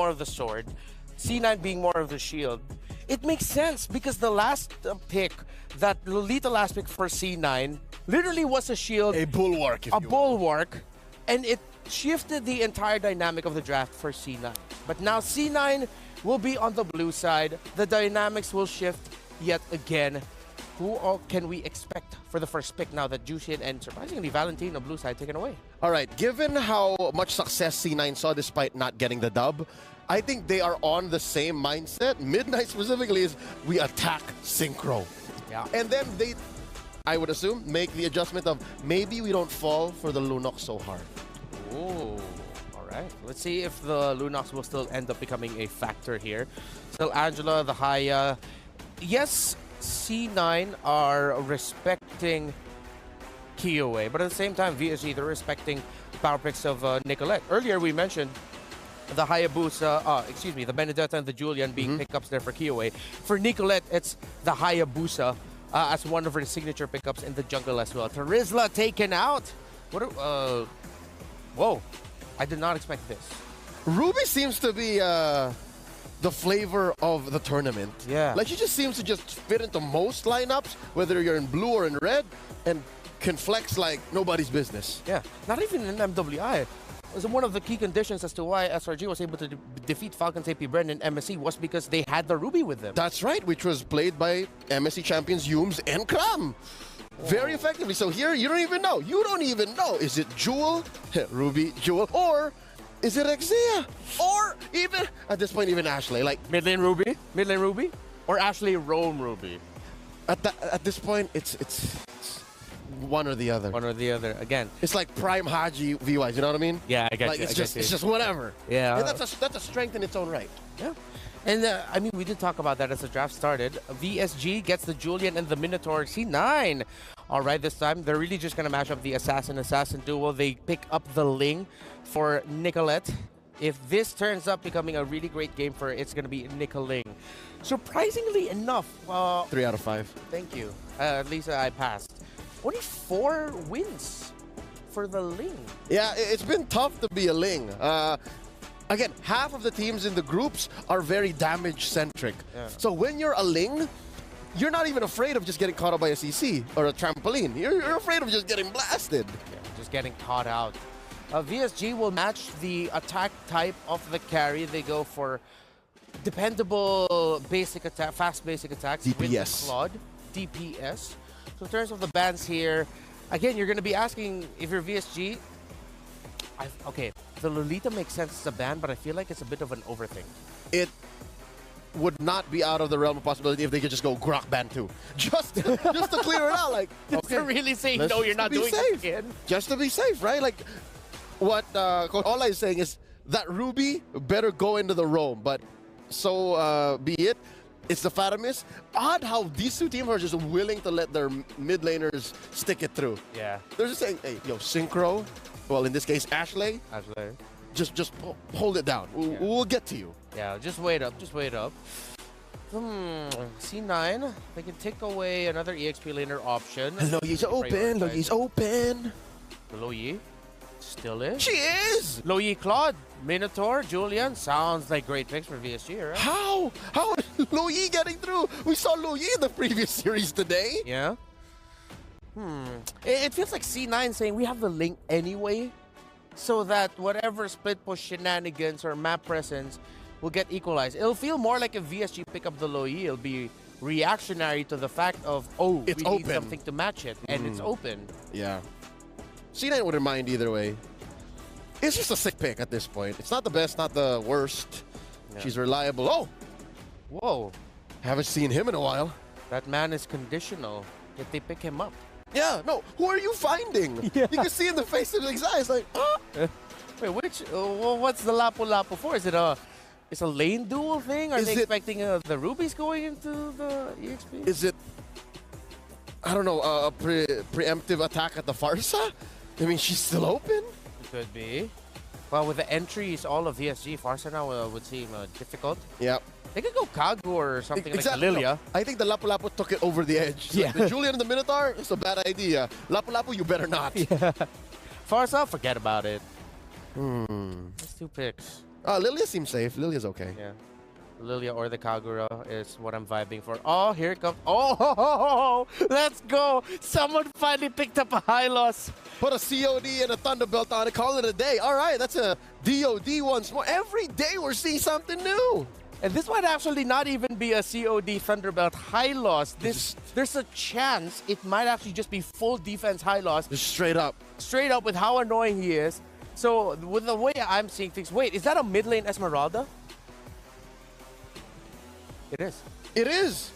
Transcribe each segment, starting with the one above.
more of the sword, C9 being more of the shield, it makes sense because the last pick, that Lolita last pick for C9, literally was a shield. A bulwark, if you will. Bulwark, and it shifted the entire dynamic of the draft for C9. But now C9 will be on the blue side. The dynamics will shift yet again. Who all can we expect for the first pick now that Jushin and surprisingly Valentino blue side taken away? All right, given how much success C9 saw despite not getting the dub, I think they are on the same mindset. Midnight specifically is we attack Synchro. Yeah. And then they, I would assume, make the adjustment of maybe we don't fall for the Lunox so hard. Ooh. All right. Let's see if the Lunox will still end up becoming a factor here. Still Angela, the Haya. Yes, C9 are respecting Kiowe, but at the same time, VSG, they're respecting power picks of Nicolette. Earlier, we mentioned the Hayabusa, the Benedetta and the Julian being pickups there for Kiowe. For Nicolette, it's the Hayabusa as one of her signature pickups in the jungle as well. Terizla taken out. Whoa, I did not expect this. Ruby seems to be the flavor of the tournament. Yeah. Like, she just seems to just fit into most lineups, whether you're in blue or in red, and can flex like nobody's business. Yeah, not even in MWI. It was one of the key conditions as to why SRG was able to defeat Falcons AP Bren in MSC was because they had the Ruby with them. That's right, which was played by MSC champions Yums and Kram. Very effectively. So here, you don't even know. You don't even know. Is it Jewel, Ruby, Jewel, or is it Exia? Or even, at this point, even Ashley. Like, Mid lane Ruby, or Ashley Rome Ruby. At this point, it's one or the other. One or the other. Again, it's like Prime Haji VYs, you know what I mean? yeah, I get Like, you. it's just whatever. Yeah. And that's a strength in its own right. Yeah. And I mean, we did talk about that as the draft started. VSG gets the Julian and the Minotaur C9. All right, this time they're really just gonna mash up the assassin duo. They pick up the Ling for Nicolette. If this turns up becoming a really great game for her, it's gonna be Nicoling. Surprisingly enough, 3 out of 5. thank you. At least I passed. Only 4 wins for the Ling. Yeah, it's been tough to be a Ling. Again, half of the teams in the groups are very damage-centric. Yeah. So when you're a Ling, you're not even afraid of just getting caught up by a CC or a trampoline. You're afraid of just getting blasted. Yeah, just getting caught out. VSG will match the attack type of the carry. They go for dependable basic attack, fast basic attacks. DPS. With the Claude, DPS. So in terms of the bans here, again, you're going to be asking if you're VSG. Okay, the Lolita makes sense as a ban, but I feel like it's a bit of an overthink. It would not be out of the realm of possibility if they could just go Grok ban 2. Just to clear it out. Like, Okay. To really say, no, you're not doing it again. Just to be safe, right? Like, what Coach Ola is saying is that Ruby better go into the roam, but so be it. It's the Faramis. Odd how these two teams are just willing to let their mid laners stick it through. Yeah. They're just saying, hey, yo, Synchro, well, in this case, Ashley, just hold it down. We'll get to you. Yeah, just wait up. C9, they can take away another EXP laner option. Loyi's open. Loyi's open. Loyi still is. She is. Loyi, Claude, Minotaur, Julian. Sounds like great picks for VSG, right? How is Loyi getting through? We saw Loyi in the previous series today. Yeah. It feels like C9 saying we have the link anyway, so that whatever split push shenanigans or map presence will get equalized. It'll feel more like if VSG pick up the Loyi, it'll be reactionary to the fact of, oh, it's we need open. something to match it, and it's open. Yeah. C9 wouldn't mind either way. It's just a sick pick at this point. It's not the best, not the worst. Yeah. She's reliable. Oh! Whoa. Haven't seen him in a while. That man is conditional. Did they pick him up? Yeah, no. Who are you finding? Yeah. You can see in the face of his eyes, like, Wait, what's the Lapu-Lapu for? Is it it's a lane duel thing? Are they expecting the rubies going into the EXP? Is it, I don't know, a preemptive attack at the Farsa? I mean, she's still open? It could be. Well, with the entries, all of VSG, Farsa now would seem difficult. Yeah. They could go Kagu or something exactly. like Lilia. No, I think the Lapu-Lapu took it over the edge. Yeah. Like the Julian and the Minotaur, it's a bad idea. Lapu-Lapu, you better not. Yeah. Farsa, forget about it. That's 2 picks. Lilia seems safe. Lilia's okay. Yeah. Lilia or the Kagura is what I'm vibing for. Oh, here it comes. Oh, let's go. Someone finally picked up a high loss. Put a COD and a Thunderbelt on it, call it a day. All right, that's a DOD once more. Every day we're seeing something new. And this might actually not even be a COD Thunderbelt high loss. There's a chance it might actually just be full defense high loss. Just straight up. Straight up with how annoying he is. So with the way I'm seeing things, wait, is that a mid lane Esmeralda? It is. It is.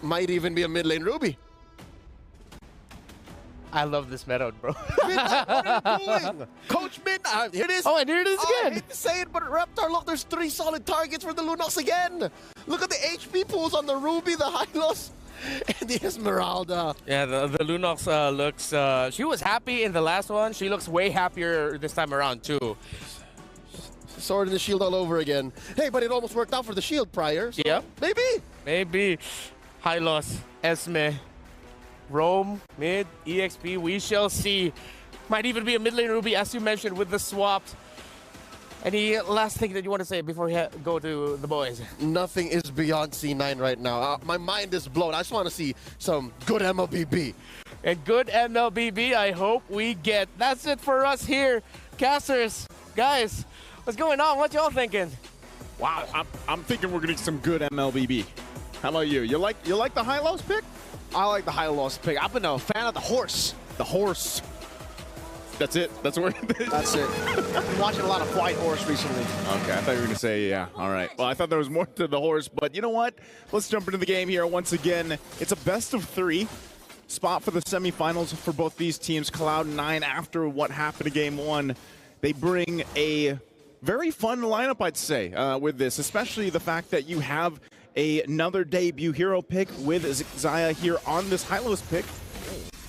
Might even be a mid lane Ruby. I love this meta, bro. What are you doing? Coach Mid, here it is. Oh, and here it is I again. hate to say it, but Reptar, look, there's 3 solid targets for the Lunox again. Look at the HP pools on the Ruby, the Hylos, and the Esmeralda. Yeah, the Lunox looks... she was happy in the last one. She looks way happier this time around, too. Sword and the shield all over again. Hey, but it almost worked out for the shield prior. So Yeah. Maybe. Maybe. Hylos, Esme, Rome, mid, EXP, we shall see. Might even be a mid lane Ruby, as you mentioned, with the swaps. Any last thing that you want to say before we go to the boys? Nothing is beyond C9 right now. My mind is blown. I just want to see some good MLBB. And good MLBB, I hope we get. That's it for us here. Casters, guys, what's going on? What y'all thinking? Wow, I'm thinking we're getting some good MLBB. How about you? You like the high-lows pick? I like the high-lows pick. I've been a fan of the horse. The horse. That's it? That's where That's it. I've been watching a lot of White Horse recently. Okay, I thought you were going to say, yeah. All right. Well, I thought there was more to the horse, but you know what? Let's jump into the game here once again. It's a best-of-3 spot for the semifinals for both these teams. Cloud9, after what happened in Game 1, they bring a very fun lineup, I'd say, with this, especially the fact that you have another debut hero pick with Xayah here on this Hylos pick.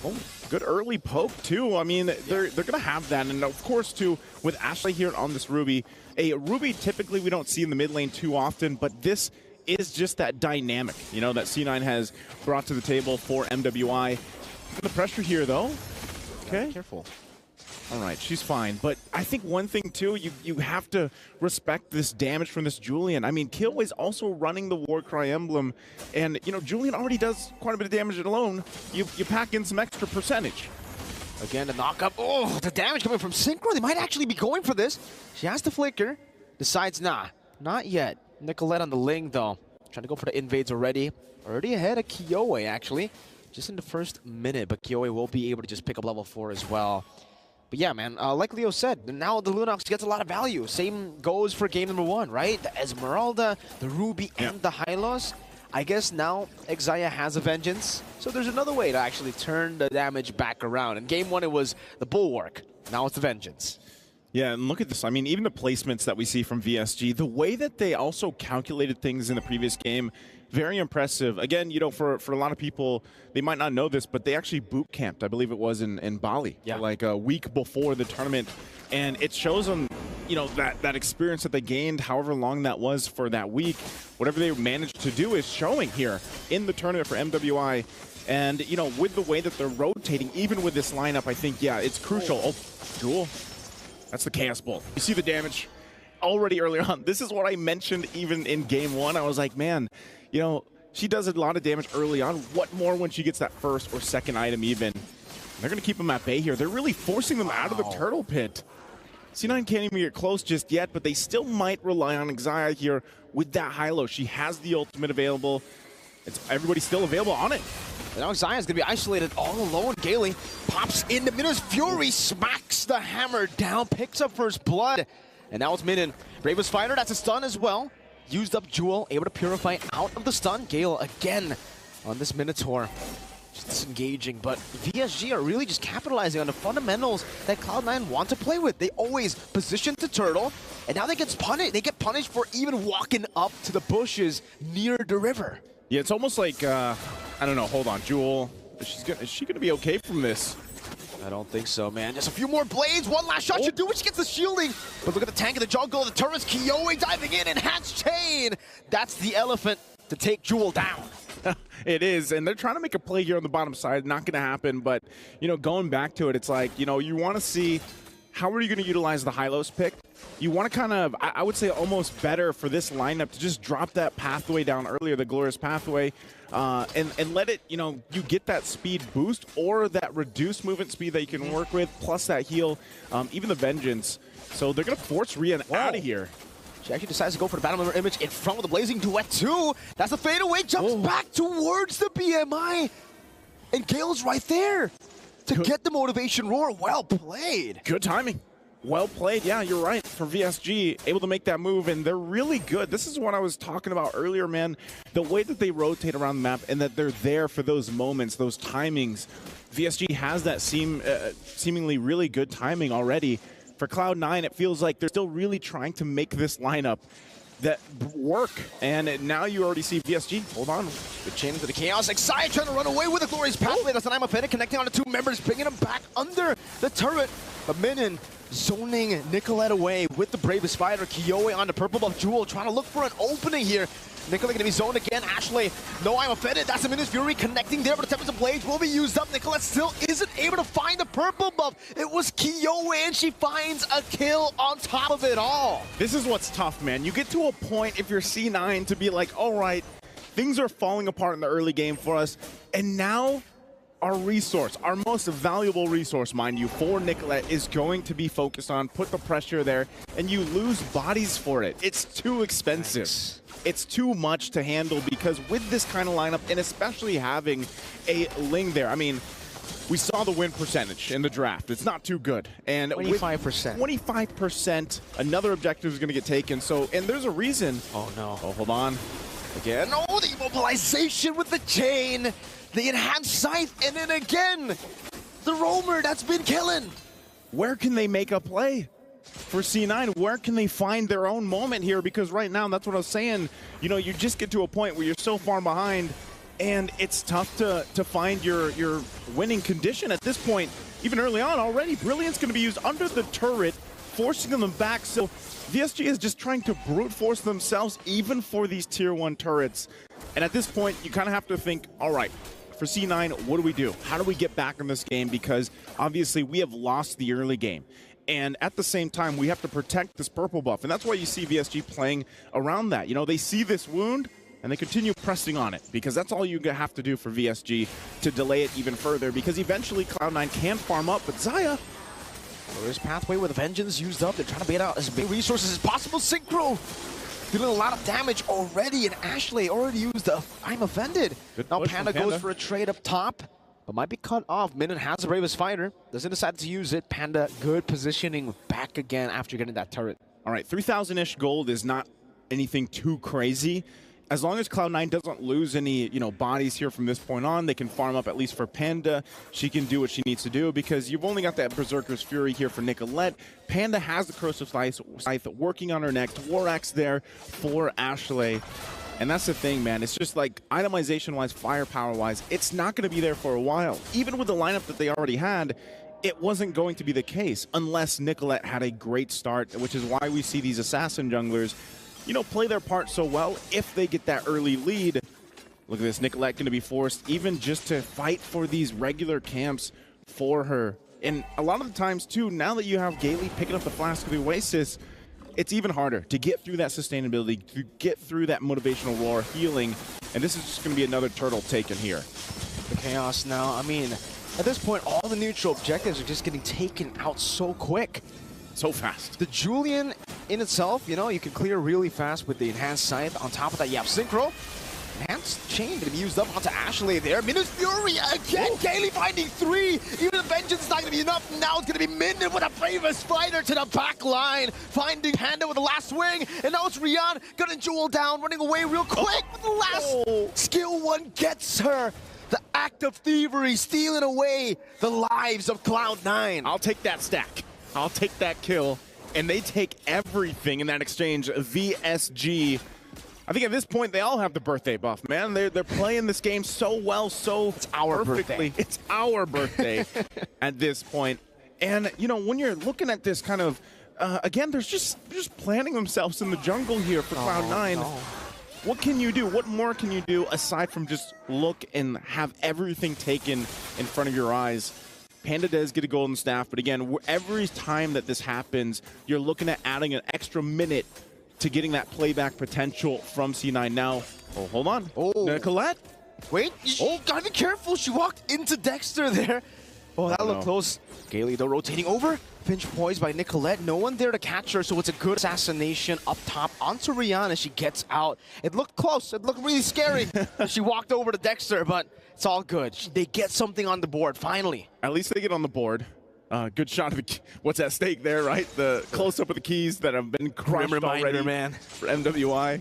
Oh, good early poke, too. I mean, they're going to have that. And, of course, too, with Ashley here on this Ruby. A Ruby, typically, we don't see in the mid lane too often, but this is just that dynamic, you know, that C9 has brought to the table for MWI. The pressure here, though. Okay. Careful. All right, she's fine. But I think one thing, too, you have to respect this damage from this Julian. I mean, Killway's also running the Warcry emblem. And, you know, Julian already does quite a bit of damage alone. You pack in some extra percentage. Again, the knockup. Oh, the damage coming from Synchro. They might actually be going for this. She has the flicker. Decides, nah, not yet. Nicolette on the Ling, though. Trying to go for the invades already. Already ahead of Kiyoi, actually. Just in the first minute, but Kiyoi will be able to just pick up level 4 as well. But yeah, man, like Leo said, now the Lunox gets a lot of value. Same goes for game number 1, right? The Esmeralda, the Ruby, and the Hylos. I guess now Xayah has a vengeance, so there's another way to actually turn the damage back around. In game 1, it was the Bulwark. Now it's the vengeance. Yeah, and look at this. I mean, even the placements that we see from VSG, the way that they also calculated things in the previous game, very impressive. Again, you know, for a lot of people, they might not know this, but they actually boot camped, I believe it was in Bali, like a week before the tournament. And it shows them, you know, that experience that they gained, however long that was for that week, whatever they managed to do is showing here in the tournament for MWI. And, you know, with the way that they're rotating, even with this lineup, I think, yeah, it's crucial. Oh, Jewel. That's the Chaos Bolt. You see the damage already earlier on. This is what I mentioned even in game 1. I was like, man, you know, she does a lot of damage early on. What more when she gets that first or second item even? They're going to keep them at bay here. They're really forcing them out of the turtle pit. C9 can't even get close just yet, but they still might rely on Xayah here with that high-low. She has the ultimate available. Everybody's still available on it. And now Xayah's going to be isolated all alone. Gailey pops in the Minnows Fury, smacks the hammer down, picks up first blood. And now it's Minion. Bravest Fighter, that's a stun as well. Used up Jewel, able to purify out of the stun. Gale again on this Minotaur. Just disengaging, but VSG are really just capitalizing on the fundamentals that Cloud9 want to play with. They always position to turtle, and now they get punished. They get punished for even walking up to the bushes near the river. Yeah, it's almost like, I don't know, hold on, Jewel, is she gonna be okay from this? I don't think so, man. Just a few more blades. One last shot should do it. She gets the shielding. But look at the tank in the jungle. The turrets. Kiyoi diving in and Hatch Chain. That's the elephant to take Jewel down. It is, and they're trying to make a play here on the bottom side. Not going to happen, but, you know, going back to it, it's like, you know, you want to see how are you going to utilize the Hylos pick? You want to kind of, I would say almost better for this lineup to just drop that pathway down earlier, the Glorious Pathway, and let it, you know, you get that speed boost or that reduced movement speed that you can work with, plus that heal, even the Vengeance. So they're going to force Rian out of here. She actually decides to go for the Battle Member image in front of the Blazing Duet too. That's a fadeaway, jumps back towards the BMI. And Gale's right there to get the motivation roar. Well played. Good timing. Well played. Yeah, you're right. For VSG, able to make that move, and they're really good. This is what I was talking about earlier, man. The way that they rotate around the map and that they're there for those moments, those timings. VSG has that seemingly really good timing already. For Cloud9, it feels like they're still really trying to make this lineup that work. And now you already see VSG. Hold on. Good chain into the Chaos. Excited trying to run away with the Glorious Pathway. That's an I'm offended, connecting on the 2 members, bringing them back under the turret. But Minion zoning Nicolette away with the Bravest Fighter. Kiowe on the purple buff Jewel, trying to look for an opening here. Nicolette going to be zoned again. Ashley, no, I'm offended. That's a Minions Fury connecting there, but the Tempest of Blades will be used up. Nicolette still isn't able to find the purple buff. It was Kiowe, and she finds a kill on top of it all. This is what's tough, man. You get to a point, if you're C9, to be like, all right, things are falling apart in the early game for us, and now our resource, our most valuable resource, mind you, for Nicolette is going to be focused on, put the pressure there, and you lose bodies for it. It's too expensive. Nice. It's too much to handle because with this kind of lineup, and especially having a Ling there, I mean, we saw the win percentage in the draft. It's not too good. And 25%. 25%, another objective is going to get taken. So, and there's a reason. Oh, no. Oh, hold on. Again. Oh, the immobilization with the chain. The enhanced scythe, and then again, the roamer that's been killing. Where can they make a play for C9? Where can they find their own moment here? Because right now, that's what I was saying, you know, you just get to a point where you're so far behind, and it's tough to find your winning condition at this point. Even early on already, Brilliant's going to be used under the turret, forcing them back. So VSG is just trying to brute force themselves, even for these tier 1 turrets. And at this point, you kind of have to think, all right, for C9, what do we do? How do we get back in this game? Because obviously we have lost the early game. And at the same time, we have to protect this purple buff. And that's why you see VSG playing around that. You know, they see this wound and they continue pressing on it because that's all you have to do for VSG to delay it even further because eventually Cloud9 can farm up. But Xayah, Glorious Pathway with Vengeance used up. They're trying to bait out as many resources as possible. Synchro dealing a lot of damage already, and Ashley already used the I'm offended. Good now push Panda from Panda goes for a trade up top, but might be cut off. Minion has the Bravest Fighter. Doesn't decide to use it. Panda, good positioning back again after getting that turret. All right, 3,000-ish gold is not anything too crazy. As long as Cloud9 doesn't lose any, you know, bodies here from this point on, they can farm up at least for Panda. She can do what she needs to do because you've only got that Berserker's Fury here for Nicolette. Panda has the Corrosive Scythe working on her next. War Axe there for Ashley. And that's the thing, man. It's just like itemization-wise, firepower-wise, it's not going to be there for a while. Even with the lineup that they already had, it wasn't going to be the case unless Nicolette had a great start, which is why we see these assassin junglers, you know, play their part so well if they get that early lead. Look at this, Nicolette going to be forced even just to fight for these regular camps for her. And a lot of the times, too, now that you have Gailey picking up the Flask of the Oasis, it's even harder to get through that sustainability, to get through that motivational roar, healing, and this is just going to be another turtle taken here. The Chaos now, I mean, at this point, all the neutral objectives are just getting taken out so quick. So fast. The Julian in itself, you know, you can clear really fast with the Enhanced Scythe. On top of that, you have Synchro. Enhanced Chain going to be used up onto Ashley there. Minus Fury again. Gailey finding 3. Even the Vengeance is not going to be enough. Now it's going to be Minion with a Bravest Fighter to the back line. Finding Panda with the last swing. And now it's Rian getting Jewel down, running away real quick. With the last skill one gets her. The act of thievery, stealing away the lives of Cloud9. I'll take that stack. I'll take that kill. And they take everything in that exchange. VSG. I think at this point, they all have the birthday buff, man. They're playing this game so well, so it's our perfectly. Birthday. It's our birthday at this point. And, you know, when you're looking at this kind of, again, they're just planting themselves in the jungle here for Cloud9. No. What can you do? What more can you do aside from just look and have everything taken in front of your eyes? Panda does get a golden staff, but again, every time that this happens, you're looking at adding an extra minute to getting that playback potential from C9. Now, oh, hold on. Oh. Nicolette? Wait, oh, gotta be careful. She walked into Dexter there. Oh, that looked close. Gailey, though, rotating over. Pinch poised by Nicolette. No one there to catch her, so it's a good assassination up top onto Rihanna. She gets out. It looked close. It looked really scary. She walked over to Dexter, but it's all good. They get something on the board, finally. At least they get on the board. Good shot of what's at stake there, right? The close-up of the keys that have been crushed already, man. For MWI.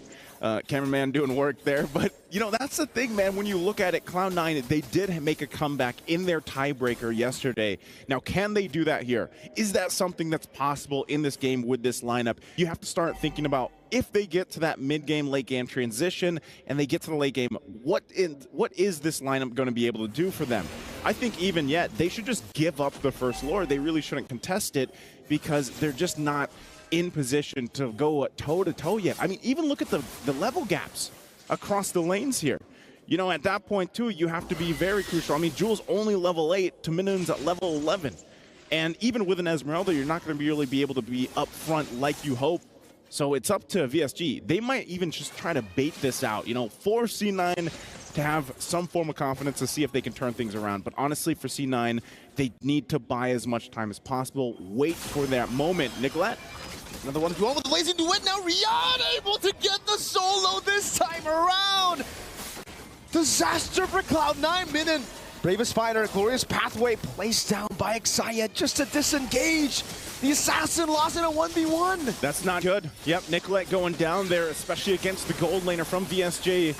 Cameraman doing work there. But, you know, that's the thing, man. When you look at it, Cloud9, they did make a comeback in their tiebreaker yesterday. Now, can they do that here? Is that something that's possible in this game with this lineup? You have to start thinking about if they get to that mid-game, late-game transition and they get to the late game, what is this lineup going to be able to do for them? I think even yet, they should just give up the first Lord. They really shouldn't contest it because they're just not in position to go toe-to-toe yet. I mean, even look at the level gaps across the lanes here. You know, at that point, too, you have to be very crucial. I mean, Jules only level 8 to Minun's at level 11. And even with an Esmeralda, you're not going to really be able to be up front like you hope. So it's up to VSG. They might even just try to bait this out, you know, force C9 to have some form of confidence to see if they can turn things around. But honestly, for C9, they need to buy as much time as possible. Wait for that moment. Nicolette? Another one going with the blazing duet. Now Rihanna able to get the solo this time around. Disaster for Cloud9. Minun, bravest fighter, glorious pathway placed down by Xayah just to disengage. The assassin lost in a 1v1. That's not good. Yep, Nicolette going down there, especially against the gold laner from VSG,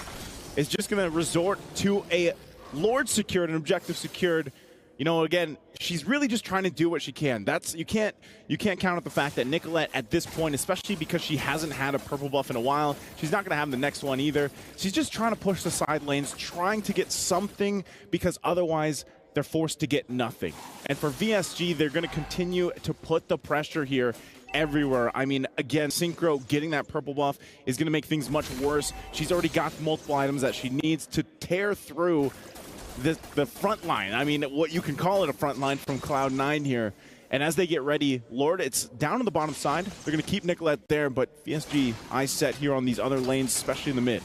is just going to resort to a Lord secured, an objective secured. You know, again, she's really just trying to do what she can. That's you can't count out the fact that Nicolette at this point, especially because she hasn't had a purple buff in a while, she's not going to have the next one either. She's just trying to push the side lanes, trying to get something because otherwise they're forced to get nothing. And for VSG, they're going to continue to put the pressure here everywhere. I mean, again, Synchro getting that purple buff is going to make things much worse. She's already got multiple items that she needs to tear through the front line. I mean, what you can call it a front line from Cloud9 here. And as they get ready, Lord, it's down on the bottom side. They're going to keep Nicolette there, but VSG eyes set here on these other lanes, especially in the mid.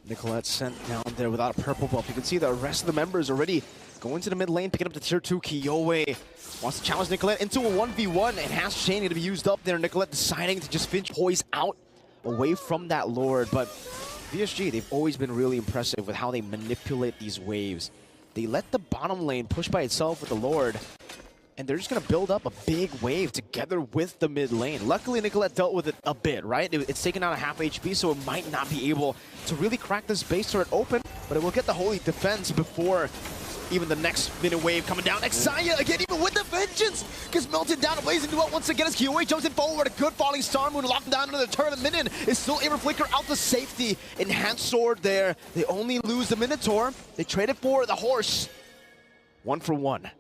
Nicolette sent down there without a purple buff. You can see the rest of the members already going to the mid lane, picking up the tier 2. Kiyoi wants to challenge Nicolette into a 1v1. Enhanced chain going to be used up there. Nicolette deciding to just pinch poise out away from that Lord. But VSG, they've always been really impressive with how they manipulate these waves. They let the bottom lane push by itself with the Lord, and they're just going to build up a big wave together with the mid lane. Luckily, Nicolette dealt with it a bit, right? It's taken out a half HP, so it might not be able to really crack this base turret open, but it will get the holy defense before even the next minute wave coming down. Xayah again, even with the vengeance, gets melted down. A blazing duel once again as Kiyoi jumps in forward. A good falling star moon, locked down into the turret. Minun is still able to flicker out to safety. Enhanced sword there. They only lose the Minotaur. They traded for the horse. 1 for 1.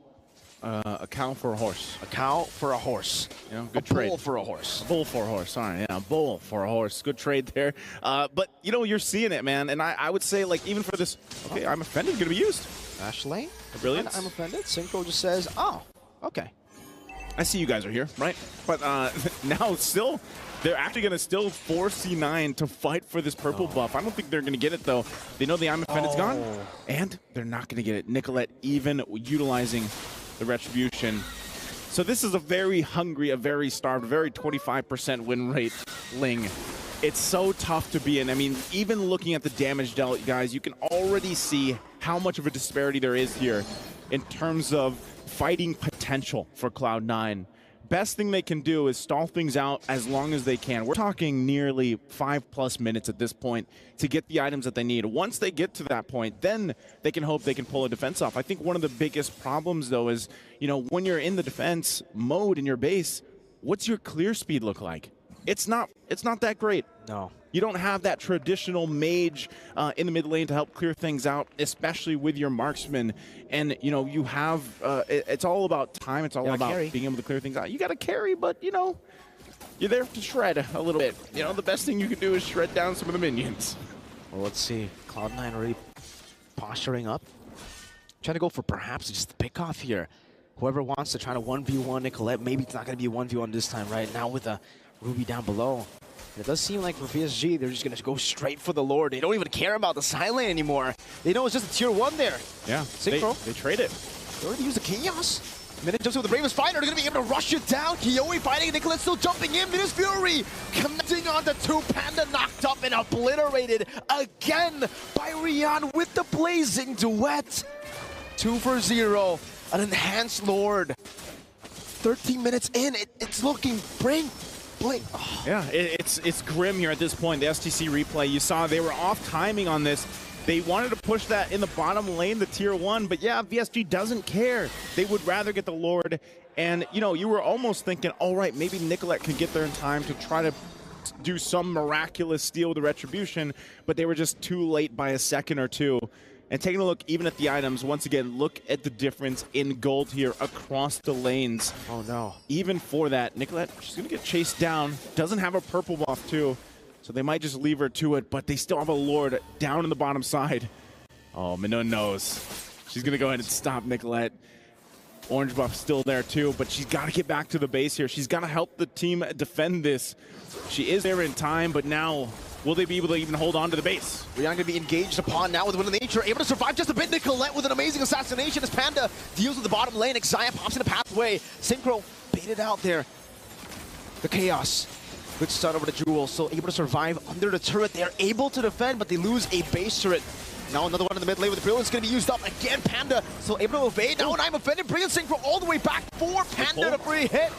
A cow for a horse. A cow for a horse. You know, good a trade. bull for a horse. A bull for a horse. Sorry, yeah, a bull for a horse. Good trade there. But you know, you're seeing it, man. And I would say, like, even for this, okay, I'm offended. Going to be used. Ashley, Brilliance. I'm offended. Synchro just says, "Oh, okay." I see you guys are here, right? But now still, they're actually going to still force C9 to fight for this purple buff. I don't think they're going to get it, though. They know the I'm offended's gone, and they're not going to get it. Nicolette even utilizing the retribution. So this is a very hungry, a very starved, a very 25% win rate Ling. It's so tough to be in. I mean, even looking at the damage dealt, guys, you can already see how much of a disparity there is here in terms of fighting potential for Cloud9. Best thing they can do is stall things out as long as they can. We're talking nearly 5+ minutes at this point to get the items that they need. Once they get to that point, then they can hope they can pull a defense off. I think one of the biggest problems, though, is, you know, when you're in the defense mode in your base, what's your clear speed look like? It's not that great. No. You don't have that traditional mage in the mid lane to help clear things out, especially with your marksman. And, you know, you have, it's all about time. It's all about being able to clear things out. You got to carry, but, you know, you're there to shred a little bit. You know, the best thing you can do is shred down some of the minions. Well, let's see. Cloud9 already posturing up. Trying to go for perhaps just the pick off here. whoever wants to try to 1v1 Nicolette, maybe it's not going to be a 1v1 this time, right? Now with a Ruby down below. It does seem like for PSG, they're just going to go straight for the Lord. They don't even care about the side lane anymore. They know it's just a tier 1 there. Yeah, Synchro. they trade it. They already used the Chaos. Minute jumps with the Ravens Fighter. They're going to be able to rush it down. Kiyoe fighting. Nicolette still jumping in. Minus Fury connecting on the 2. Panda knocked up and obliterated again by Rian with the blazing duet. 2 for 0. An enhanced Lord. 13 minutes in. It's looking blink. Oh. Yeah, it's grim here at this point. The STC replay, you saw they were off timing on this. They wanted to push that in the bottom lane, the tier 1, but yeah, VSG doesn't care. They would rather get the Lord. And, you know, you were almost thinking, all right, maybe Nicolette could get there in time to try to do some miraculous steal with the Retribution, but they were just too late by a second or two. And taking a look even at the items, once again, look at the difference in gold here across the lanes. Oh, no. Even for that, Nicolette, she's going to get chased down. Doesn't have a purple buff, too. So they might just leave her to it, but they still have a Lord down in the bottom side. Oh, Minun knows. She's going to go ahead and stop Nicolette. Orange buff still there, too, but she's got to get back to the base here. She's got to help the team defend this. She is there in time, but now... will they be able to even hold on to the base? Rian going to be engaged upon now with Wind of Nature, able to survive just a bit. Nicolette with an amazing assassination as Panda deals with the bottom lane. Xayah pops in the pathway. Synchro baited out there. The Chaos. Good start over to Jewel, so able to survive under the turret. They are able to defend, but they lose a base turret. Now another one in the mid lane with the Brilliant's going to be used up. Again, Panda still able to evade. Now an I'm offended. Brilliant Synchro all the way back for Panda to free hit.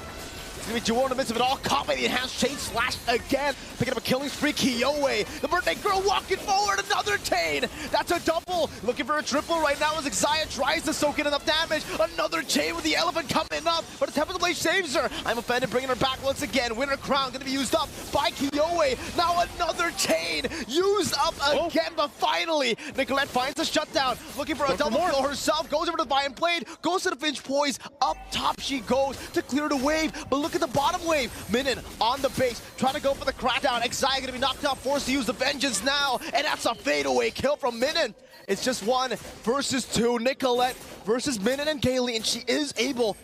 It's going to be Jewel in the midst of it all, caught by the enhanced chain slash again. Picking up a killing spree, Kiyoe. The birthday girl walking forward, another chain. That's a double. Looking for a triple right now as Xayah tries to soak in enough damage. Another chain with the elephant coming up, but the Temple of the Blade saves her. I'm offended, bringing her back once again. Winter Crown going to be used up by Kiyoe. Now another chain used up again, but finally, Nicolette finds the shutdown. Looking for a double kill herself, goes over to the Vine Blade, goes to the Finch Poise. Up top she goes to clear the wave, but look at the bottom wave. Minun on the base, trying to go for the crackdown. Xayah going to be knocked out, forced to use the Vengeance now, and that's a fadeaway kill from Minun. It's just 1 versus 2. Nicolette versus Minun and Kaylee, and she is able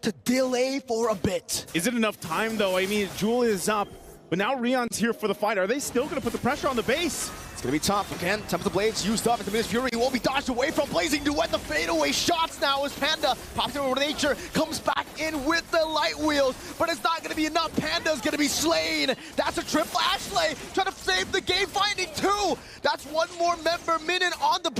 to delay for a bit. Is it enough time, though? I mean, Jewel is up, but now Rion's here for the fight. Are they still going to put the pressure on the base? It's going to be tough. Again, Temple of the Blades used up. At the Minus Fury, he won't be dodged away from Blazing Duet. The fadeaway shots now as Panda pops over to Nature, comes back in with the light wheels, but it's not going to be enough. Panda's going to be slain. That's a triple Ashley trying to save the game, finding 2. That's 1 more member. Minun on the base.